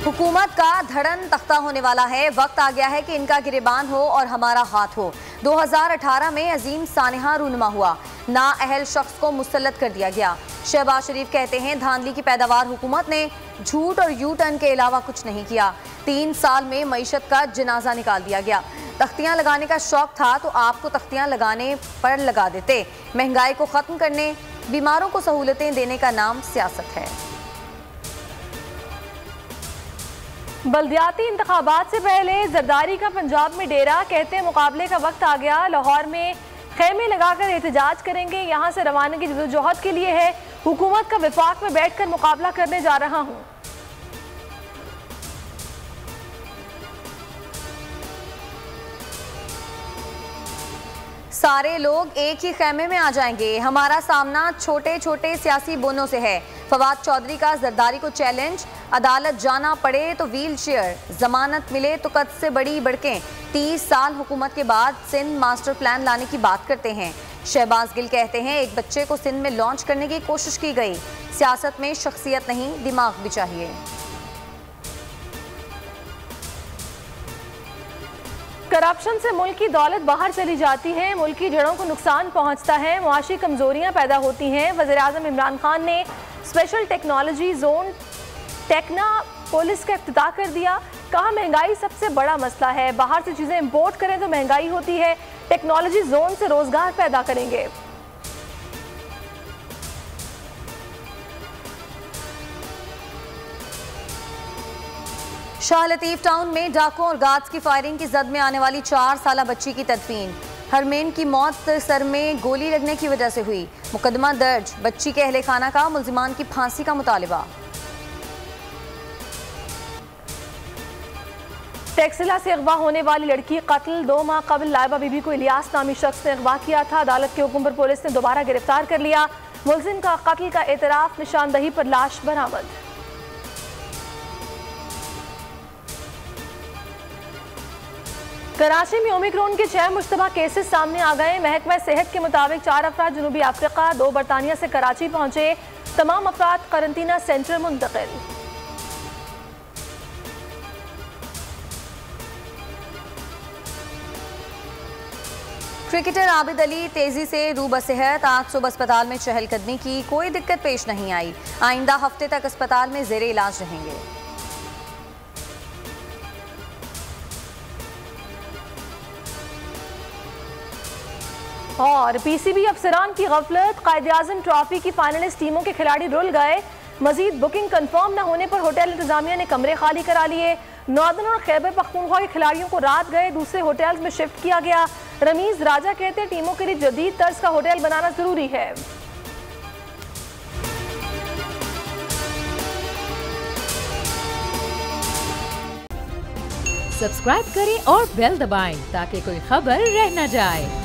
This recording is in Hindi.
हुकूमत का धड़न तख्ता होने वाला है। वक्त आ गया है कि इनका गिरेबान हो और हमारा हाथ हो। 2018 में अजीम सानिहा रूनुमा हुआ, नाअहल शख्स को मुसल्लत कर दिया गया। शहबाज शरीफ कहते हैं धांधली की पैदावार हुकूमत ने झूठ और यू टर्न के अलावा कुछ नहीं किया। 3 साल में मईशत का जनाजा निकाल दिया गया। तख्तियां लगाने का शौक था तो आपको तख्तियां लगाने पर लगा देते। महंगाई को खत्म करने, बीमारों को सहूलतें देने का नाम सियासत है। बल्दियाती इंतखाबात से पहले जरदारी का पंजाब में डेरा, कहते हैं मुकाबले का वक्त आ गया। लाहौर में खेमे लगाकर एहतजाज करेंगे, यहाँ से रवानगी जदोजहद के लिए है। हुकूमत का विफाक में बैठकर मुकाबला करने जा रहा हूँ। सारे लोग एक ही खेमे में आ जाएंगे। हमारा सामना छोटे छोटे सियासी बोनों से है। फवाद चौधरी का जरदारी को चैलेंज, अदालत जाना पड़े तो व्हील चेयर, जमानत मिले तो कद से बड़ी बढ़कें। 30 साल हुकूमत के बाद सिंध मास्टर प्लान लाने की बात करते हैं। शहबाज गिल कहते हैं एक बच्चे को सिंध में लॉन्च करने की कोशिश की गई। सियासत में शख्सियत नहीं, दिमाग भी चाहिए। करप्शन से मुल्क की दौलत बाहर चली जाती है, मुल्क की जड़ों को नुकसान पहुंचता है, मुआशी कमजोरियां पैदा होती हैं। वज़ीर-ए-आज़म इमरान खान ने special technology zone Tekna police का इफ्तिताह कर दिया। कहा महंगाई सबसे बड़ा मसला है, बाहर से चीजें इंपोर्ट करें तो महंगाई होती है। टेक्नोलॉजी जोन से रोजगार पैदा करेंगे। शाह लतीफ टाउन में डाकों और गार्ड्स की फायरिंग की जद में आने वाली 4 साला बच्ची की तदफीन। हरमेन की मौत सर में गोली लगने की वजह से हुई। मुकदमा दर्ज, बच्ची के अहले खाना का मुल्जिमान की फांसी का मुतालिबा। टेक्सिला से अगवा होने वाली लड़की कत्ल। 2 माह कबल लाइबा बीबी को इलियास नामी शख्स ने अगवा किया था। अदालत के हुक्म पर पुलिस ने दोबारा गिरफ्तार कर लिया। मुल्जिम का कत्ल का एतराफ, निशानदही पर लाश बरामद। कराची में ओमिक्रॉन के 6 मुश्तबा केसेस सामने आ गए। महकमा सेहत के मुताबिक 4 अफराद जनूबी अफ्रीका, 2 बरतानिया से कराची पहुंचे। तमाम अफराद क्वारंटीना सेंटर मुंतकिल। क्रिकेटर आबिद अली तेजी से रूबसेहत, आज सुबह अस्पताल में चहलकदमी की, कोई दिक्कत पेश नहीं आई। आइंदा हफ्ते तक अस्पताल में जेरे इलाज रहेंगे। और पीसीबी अफसरान की गफलत, कायद-ए-आज़म ट्रॉफी की फाइनलिस्ट टीमों के खिलाड़ी रुल गए। मजीद बुकिंग कंफर्म न होने पर होटल इंतजामिया ने कमरे खाली करा लिए। नॉर्दर्न और खैबर पख्तूनख्वा के खिलाड़ियों को रात गए दूसरे होटल्स में शिफ्ट किया गया। रमीज राजा कहते हैं टीमों के लिए जदीद तर्ज का होटल बनाना जरूरी है। सब्सक्राइब करें और बेल दबाएं ताकि कोई खबर रह न जाए।